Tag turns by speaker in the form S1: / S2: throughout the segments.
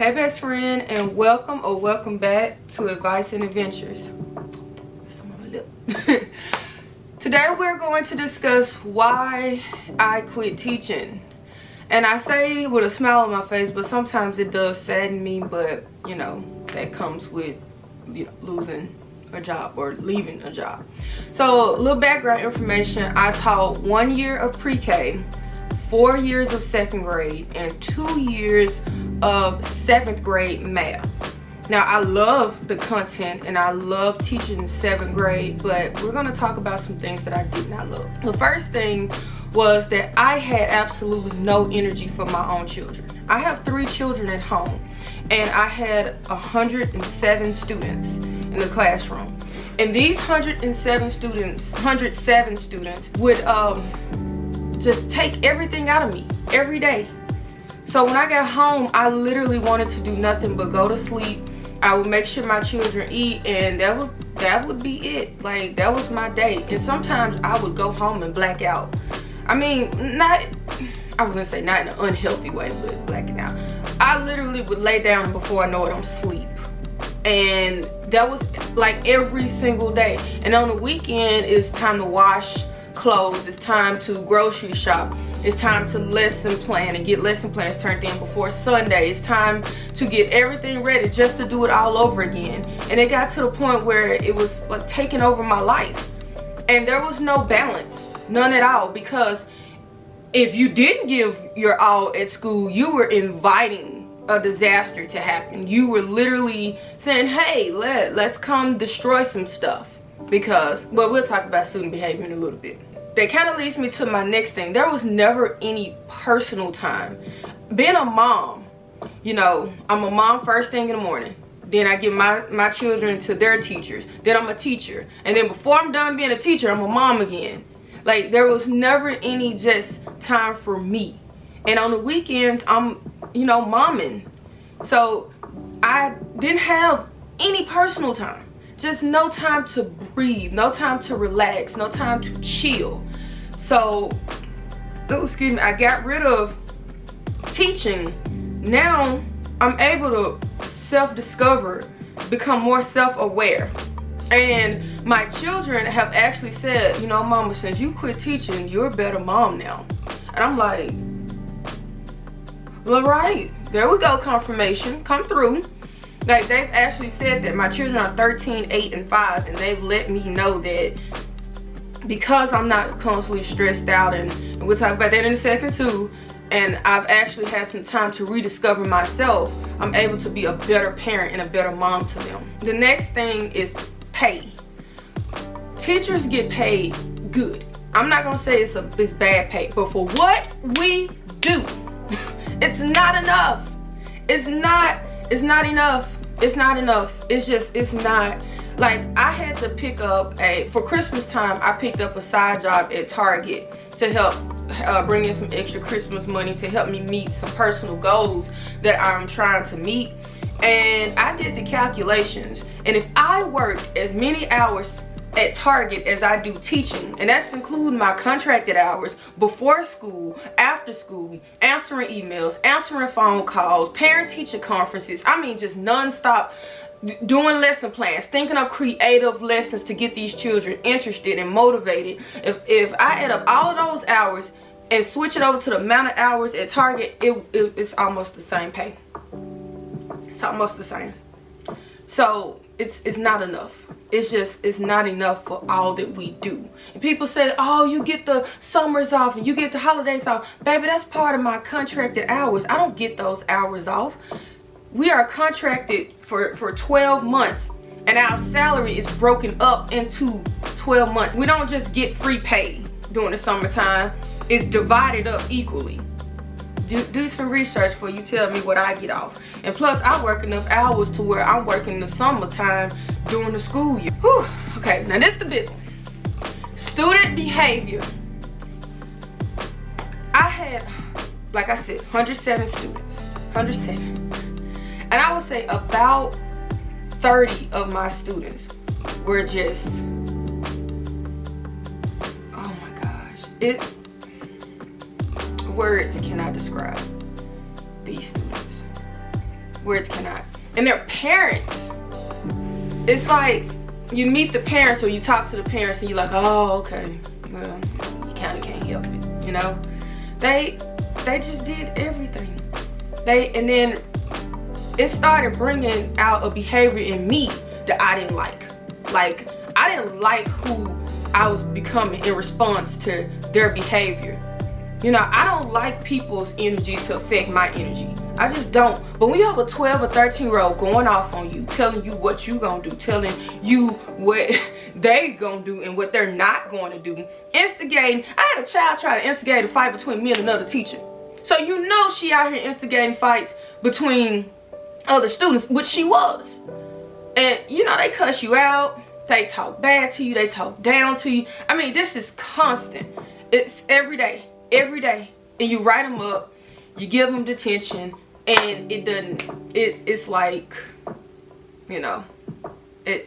S1: Hey best friend, and welcome or welcome back to Advice and Adventures. Some on my lip. Today we're going to discuss why I quit teaching. And I say with a smile on my face, but sometimes it does sadden me, but you know, that comes with losing a job or leaving a job. So a little background information: I taught 1 year of pre-K, 4 years of second grade, and 2 years of 7th grade math. Now I love the content and I love teaching 7th grade, but we're going to talk about some things that I did not love. The first thing was that I had absolutely no energy for my own children. I have 3 children at home, and I had 107 students in the classroom, and these 107 students would just take everything out of me every day. So when I got home, I literally wanted to do nothing but go to sleep. I would make sure my children eat, and that would be it. Like, that was my day. And sometimes I would go home and black out. I mean, I was gonna say not in an unhealthy way, but blacking out. I literally would lay down, and before I know it, I'm asleep. And that was like every single day. And on the weekend, it's time to wash clothes, it's time to grocery shop, it's time to lesson plan and get lesson plans turned in before Sunday, it's time to get everything ready just to do it all over again. And it got to the point where it was like taking over my life, and there was no balance, none at all, because if you didn't give your all at school, you were inviting a disaster to happen. You were literally saying, hey, let's come destroy some stuff. Because, well, we'll talk about student behavior in a little bit. That kind of leads me to my next thing. There was never any personal time. Being a mom, you know, I'm a mom first thing in the morning. Then I give my children to their teachers. Then I'm a teacher. And then before I'm done being a teacher, I'm a mom again. Like, there was never any just time for me. And on the weekends, I'm, you know, momming. So I didn't have any personal time. Just no time to breathe, no time to relax, no time to chill. So, excuse me, I got rid of teaching. Now I'm able to self-discover, become more self-aware. And my children have actually said, you know, Mama, since you quit teaching, you're a better mom now. And I'm like, well, right, there we go, confirmation, come through. Like, they've actually said that. My children are 13, 8, and 5, and they've let me know that because I'm not constantly stressed out, and we'll talk about that in a second too, and I've actually had some time to rediscover myself, I'm able to be a better parent and a better mom to them. The next thing is pay. Teachers get paid good. I'm not gonna say it's bad pay, but for what we do, it's not enough. It's not enough. It's not enough. It's not. Like, I had to pick up for Christmas time, I picked up a side job at Target to help bring in some extra Christmas money to help me meet some personal goals that I'm trying to meet. And I did the calculations, and if I worked as many hours at Target as I do teaching, and that's including my contracted hours before school, after school, answering emails, answering phone calls, parent-teacher conferences, I mean just non-stop doing lesson plans, thinking of creative lessons to get these children interested and motivated. If I add up all of those hours and switch it over to the amount of hours at Target, it's almost the same pay. It's almost the same. So it's not enough. It's not enough for all that we do. And people say, oh, you get the summers off and you get the holidays off. Baby, that's part of my contracted hours. I don't get those hours off. We are contracted for 12 months, and our salary is broken up into 12 months. We don't just get free pay during the summertime. It's divided up equally. Do some research before you tell me what I get off. And plus, I work enough hours to where I'm working the summertime during the school year. Whew. Okay, now this is the big one. Student behavior. I had, like I said, 107 students. 107. And I would say about 30 of my students were just, oh my gosh. Words cannot describe these students. Words cannot. And their parents, it's like you meet the parents or you talk to the parents and you're like, oh, okay, well, you kind of can't help it, you know? They just did everything. And then it started bringing out a behavior in me that I didn't like. Like, I didn't like who I was becoming in response to their behavior. You know, I don't like people's energy to affect my energy. I just don't. But when you have a 12 or 13-year-old going off on you, telling you what you gonna do, telling you what they gonna do and what they're not going to do, instigating. I had a child try to instigate a fight between me and another teacher. So you know she out here instigating fights between other students, which she was. And you know, they cuss you out, they talk bad to you, they talk down to you. I mean, this is constant. It's every day. Every day. And you write them up, you give them detention, and it doesn't, it's like, you know,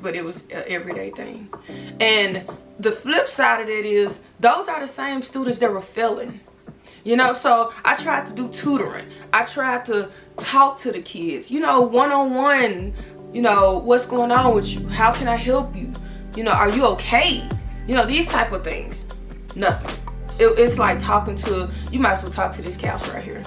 S1: but it was an everyday thing. And the flip side of it is, those are the same students that were failing. You know, so I tried to do tutoring. I tried to talk to the kids, you know, one-on-one, you know, what's going on with you? How can I help you? You know, are you okay? You know, these type of things. Nothing. It's like talking to, you might as well talk to this couch right here.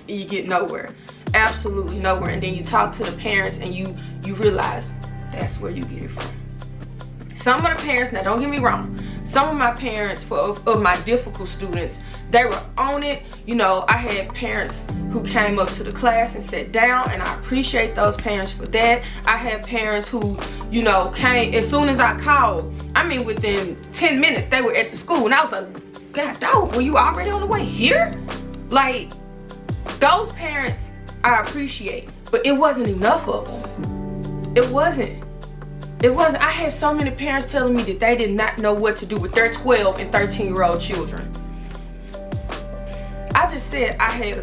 S1: You get nowhere. Absolutely nowhere. And then you talk to the parents and you realize that's where you get it from. Some of the parents, now don't get me wrong, some of my parents of my difficult students, they were on it. You know, I had parents who came up to the class and sat down, and I appreciate those parents for that. I had parents who, you know, came as soon as I called. I mean, within 10 minutes they were at the school, and I was like, God dog, were you already on the way here? Like, those parents I appreciate, but it wasn't enough of them. It wasn't. I had so many parents telling me that they did not know what to do with their 12 and 13-year-old children. I just said I have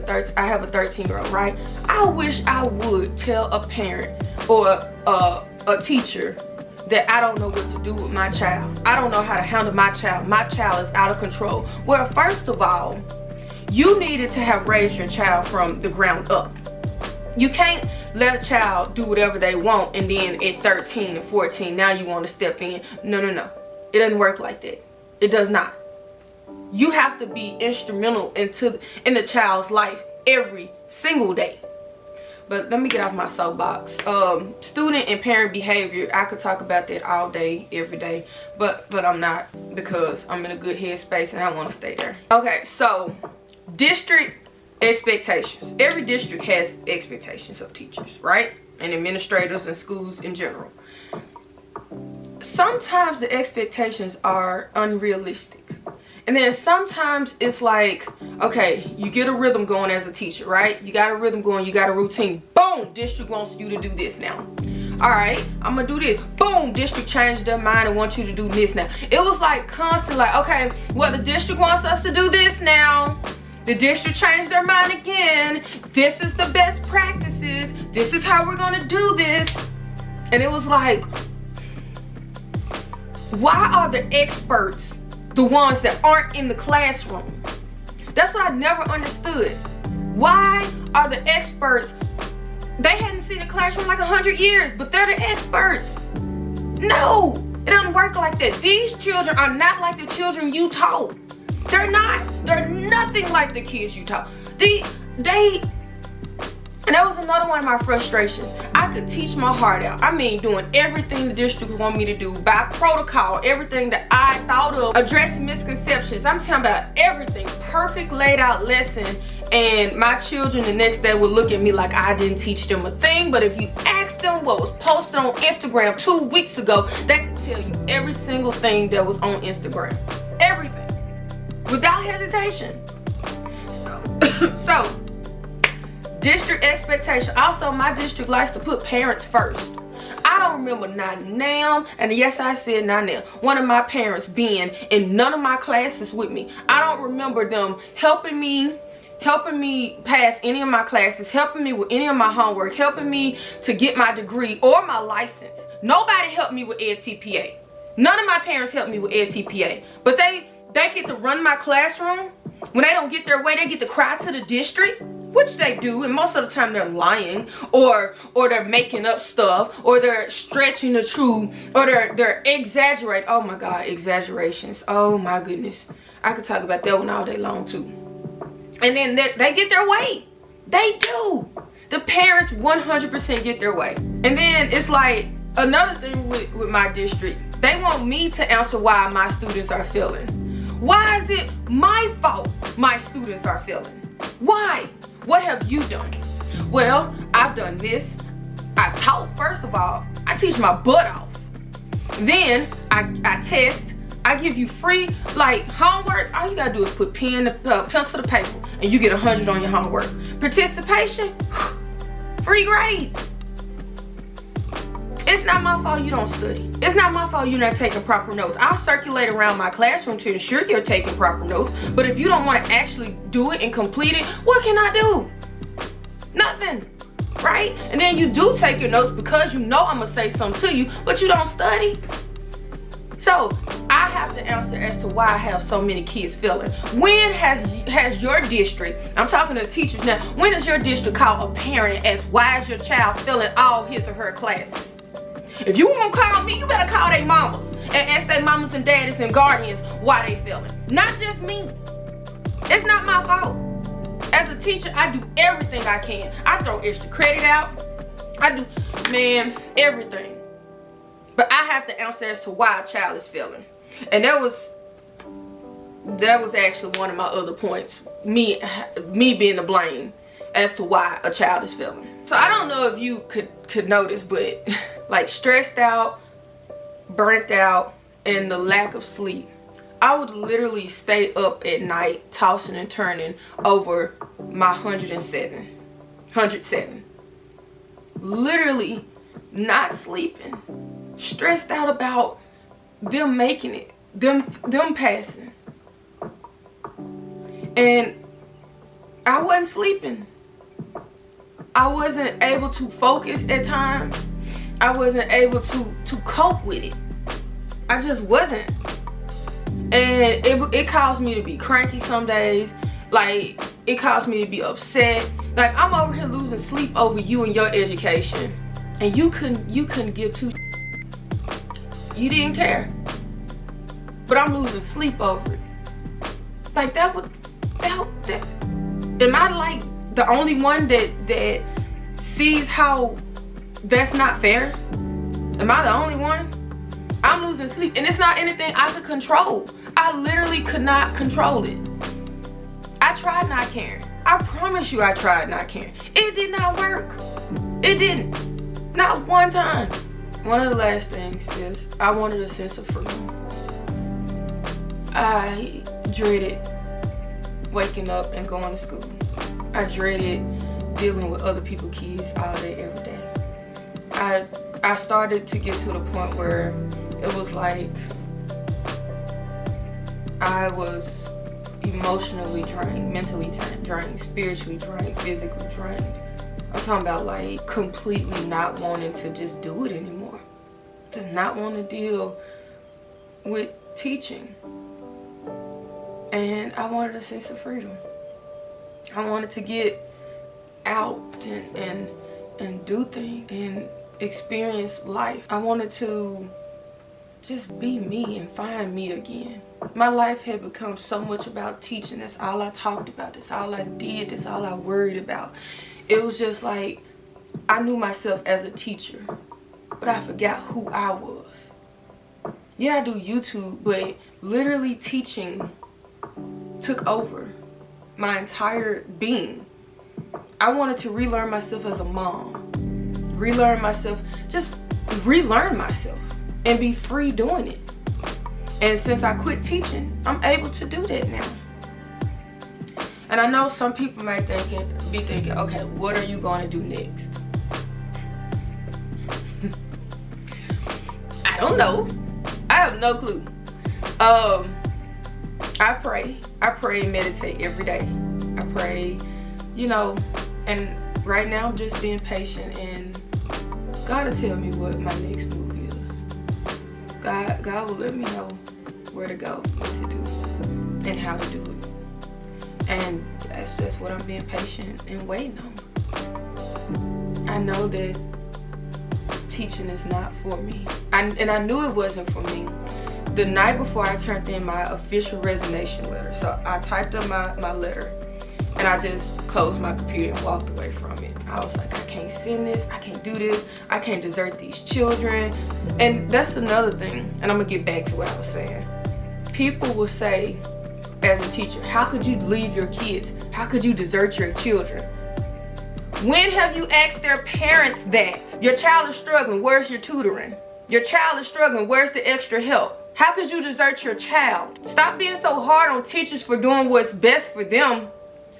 S1: a 13-year-old, right? I wish I would tell a parent or a teacher that I don't know what to do with my child. I don't know how to handle my child. My child is out of control. Well, first of all, you needed to have raised your child from the ground up. You can't let a child do whatever they want and then at 13 and 14, now you want to step in. No. It doesn't work like that. It does not. You have to be instrumental in the child's life every single day. But let me get off my soapbox. Student and parent behavior, I could talk about that all day, every day, but I'm not, because I'm in a good headspace and I want to stay there. Okay, so district expectations. Every district has expectations of teachers, right? And administrators and schools in general. Sometimes the expectations are unrealistic. And then sometimes it's like, okay, you get a rhythm going as a teacher, right? You got a rhythm going, you got a routine. Boom, district wants you to do this now. All right, I'm gonna do this. Boom, district changed their mind and wants you to do this now. It was like constant, like, okay, well, the district wants us to do this now. The district changed their mind again. This is the best practices. This is how we're gonna do this. And it was like, why are the experts the ones that aren't in the classroom? That's what I never understood. Why are the experts, they hadn't seen a classroom like 100 years, but they're the experts? No, it doesn't work like that. These children are not like the children you taught. They're not. They're nothing like the kids you taught. And that was another one of my frustrations. I could teach my heart out. I mean, doing everything the district want me to do by protocol, everything that I thought of, addressing misconceptions. I'm talking about everything. Perfect laid out lesson. And my children the next day would look at me like I didn't teach them a thing. But if you asked them what was posted on Instagram 2 weeks ago, they could tell you every single thing that was on Instagram. Everything. Without hesitation. So district expectation. Also, my district likes to put parents first. I don't remember not now, and yes, I said not now, one of my parents being in none of my classes with me. I don't remember them helping me pass any of my classes, helping me with any of my homework, helping me to get my degree or my license. Nobody helped me with EdTPA. None of my parents helped me with EdTPA. But they get to run my classroom. When they don't get their way, they get to cry to the district. which they do, and most of the time they're lying, or they're making up stuff, or they're stretching the truth, or they're exaggerating. Oh my God, exaggerations. Oh my goodness. I could talk about that one all day long too. And then they get their way. They do. The parents 100% get their way. And then it's like another thing with my district. They want me to answer why my students are failing. Why is it my fault my students are failing? Why? What have you done? Well, I've done this. I taught, first of all. I teach my butt off. Then I test. I give you free like homework. All you gotta do is put pencil to paper and you get 100 on your homework. Participation, free grades. It's not my fault you don't study. It's not my fault you're not taking proper notes. I'll circulate around my classroom to ensure you're taking proper notes. But if you don't want to actually do it and complete it, what can I do? Nothing, right? And then you do take your notes because you know I'm going to say something to you, but you don't study. So I have to answer as to why I have so many kids failing. When has your district, I'm talking to teachers now, when has your district call a parent and ask, why is your child failing all his or her classes? If you want to call me, you better call their mamas and ask their mamas and daddies and guardians why they failing. Not just me. It's not my fault. As a teacher, I do everything I can. I throw extra credit out. I do, man, everything. But I have to answer as to why a child is failing. And that was actually one of my other points. Me being to blame as to why a child is failing. So I don't know if you could notice, but like stressed out, burnt out, and the lack of sleep. I would literally stay up at night tossing and turning over my 107. Literally not sleeping. Stressed out about them making it, them passing. And I wasn't sleeping. I wasn't able to focus at times. I wasn't able to cope with it. I just wasn't. And it caused me to be cranky some days. Like, it caused me to be upset. Like, I'm over here losing sleep over you and your education. And you couldn't give two. You didn't care. But I'm losing sleep over it. Like, that would help. Am I like the only one that sees how that's not fair? Am I the only one? I'm losing sleep, and it's not anything I could control. I literally could not control it. I tried not caring. I promise you I tried not caring. It did not work. It didn't. Not one time. One of the last things is I wanted a sense of freedom. I dreaded waking up and going to school. I dreaded dealing with other people's kids all day, every day. I started to get to the point where it was like I was emotionally drained, mentally drained, spiritually drained, physically drained. I'm talking about like completely not wanting to just do it anymore. Just not want to deal with teaching. And I wanted a sense of freedom. I wanted to get out and do things and experience life. I wanted to just be me and find me again. My life had become so much about teaching. That's all I talked about. That's all I did. That's all I worried about. It was just like I knew myself as a teacher, but I forgot who I was. Yeah, I do YouTube, but literally teaching took over my entire being. I wanted to relearn myself as a mom, relearn myself, just relearn myself and be free doing it. And since I quit teaching, I'm able to do that now. And I know some people might be thinking, okay, what are you going to do next? I don't know. I have no clue. I pray and meditate every day. I pray, you know, and right now I'm just being patient, and God will tell me what my next move is. God will let me know where to go, what to do, and how to do it. And that's just what I'm being patient and waiting on. I know that teaching is not for me. And I knew it wasn't for me the night before I turned in my official resignation letter. So I typed up my letter and I just closed my computer and walked away from it. I was like, I can't send this, I can't do this, I can't desert these children. And that's another thing, and I'm gonna get back to what I was saying. People will say, as a teacher, how could you leave your kids? How could you desert your children? When have you asked their parents that? Your child is struggling, where's your tutoring? Your child is struggling, where's the extra help? How could you desert your child? Stop being so hard on teachers for doing what's best for them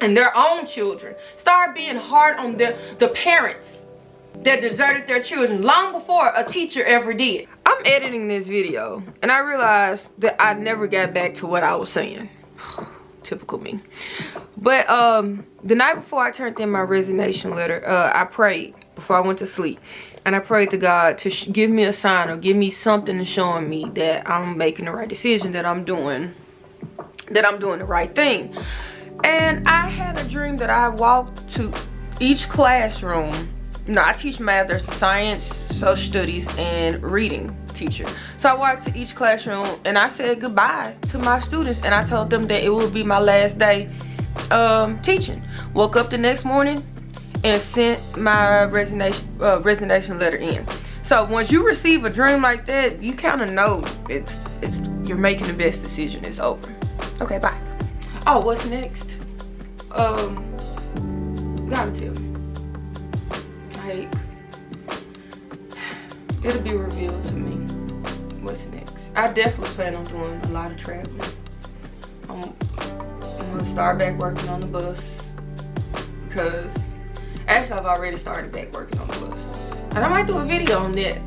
S1: and their own children. Start being hard on the parents that deserted their children long before a teacher ever did. I'm editing this video and I realized that I never got back to what I was saying. Typical me. But the night before I turned in my resignation letter, I prayed before I went to sleep. And I prayed to God to give me a sign or give me something to showing me that I'm making the right decision, that I'm doing the right thing. And I had a dream that I walked to each classroom. You know, I teach math, there's science, social studies, and reading teacher. So I walked to each classroom and I said goodbye to my students, and I told them that it would be my last day teaching. Woke up the next morning and sent my resignation letter in. So once you receive a dream like that, you kind of know you're making the best decision. It's over. Okay, bye. Oh, what's next? Gotta tell me. Like, it'll be revealed to me what's next. I definitely plan on doing a lot of traveling. I'm gonna start back working on the bus, because actually I've already started back working on the bus, and I might do a video on that,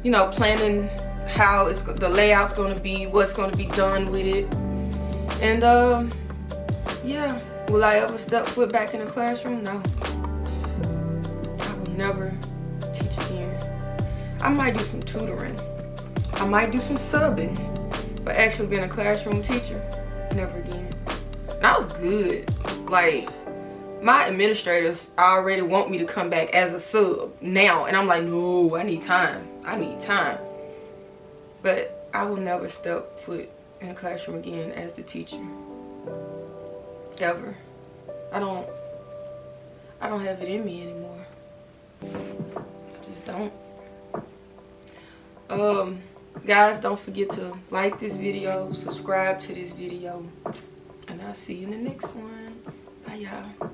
S1: you know, planning how the layout's gonna be, what's gonna be done with it. And yeah, will I ever step foot back in the classroom? No, I will never teach again. I might do some tutoring, I might do some subbing, but actually being a classroom teacher, never again. And I was good. Like, my administrators already want me to come back as a sub now, and I'm like, no, I need time. But I will never step foot in a classroom again as the teacher, ever. I don't have it in me anymore. I just don't. Guys, don't forget to like this video, subscribe to this video, and I'll see you in the next one. Bye, y'all.